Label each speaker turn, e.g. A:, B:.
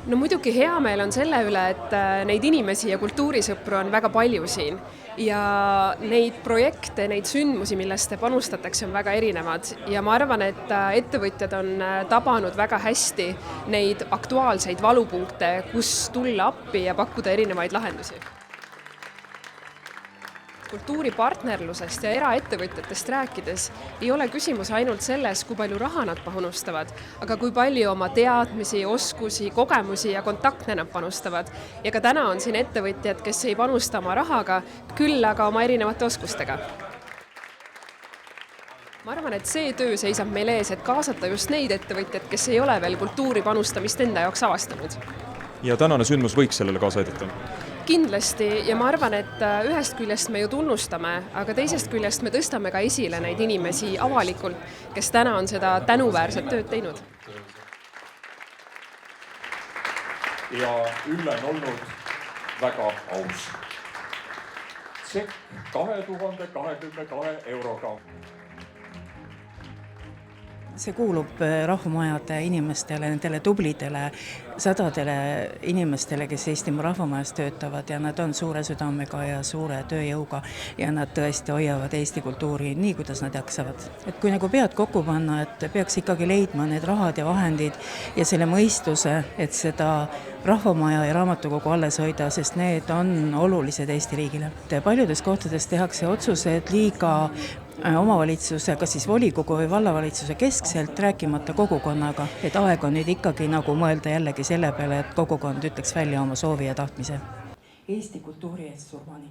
A: No muidugi hea meel on selle üle, et neid inimesi ja kultuurisõpru on väga palju siin ja neid projekte, neid sündmusi, millest panustatakse, on väga erinevad ja ma arvan, et ettevõtjad on tabanud väga hästi neid aktuaalseid valupunkte, kus tulla appi ja pakkuda erinevaid lahendusi. Kultuuripartnerlusest ja eraettevõtjatest rääkides ei ole küsimus ainult selles, kui palju raha nad panustavad, aga kui palju oma teadmisi, oskusi, kogemusi ja kontakte nad panustavad. Ja ka täna on siin ettevõtjad, kes ei panusta oma rahaga, küll aga oma erinevate oskustega. Ma arvan, et see töö seisab meil ees, et kaasata just neid ettevõtjad, kes ei ole veel kultuuri panustamist enda jaoks avastanud.
B: Ja tänane sündmus võiks sellele kaasa aidata?
A: Kindlasti ja ma arvan, et ühest küljest me ju tunnustame, aga teisest küljest me tõstame ka esile neid inimesi avalikult, kes täna on seda tänuväärset tööd teinud.
C: Ja Ülle on olnud väga aus. Tsekk 2022 euroga.
D: See kuulub rahvamajade inimestele, nendele tublidele, sadadele inimestele, kes Eestimaa rahvamajas töötavad ja nad on suure südamega ja suure tööjõuga ja nad tõesti hoiavad Eesti kultuuri nii, kuidas nad jaksavad. Et kui nagu pead kokku panna, et peaks ikkagi leidma need rahad ja vahendid ja selle mõistuse, et seda rahvamaja ja raamatukogu alles hoida, sest need on olulised Eesti riigile. Paljudes kohtades tehakse otsused liiga omavalitsuse, kas siis volikogu või vallavalitsuse keskselt rääkimata kogukonnaga, et aeg on nüüd ikkagi nagu mõelda jällegi selle peale, et kogukond ütleks välja oma soovi ja tahtmise. Eesti kultuuri eest surmani.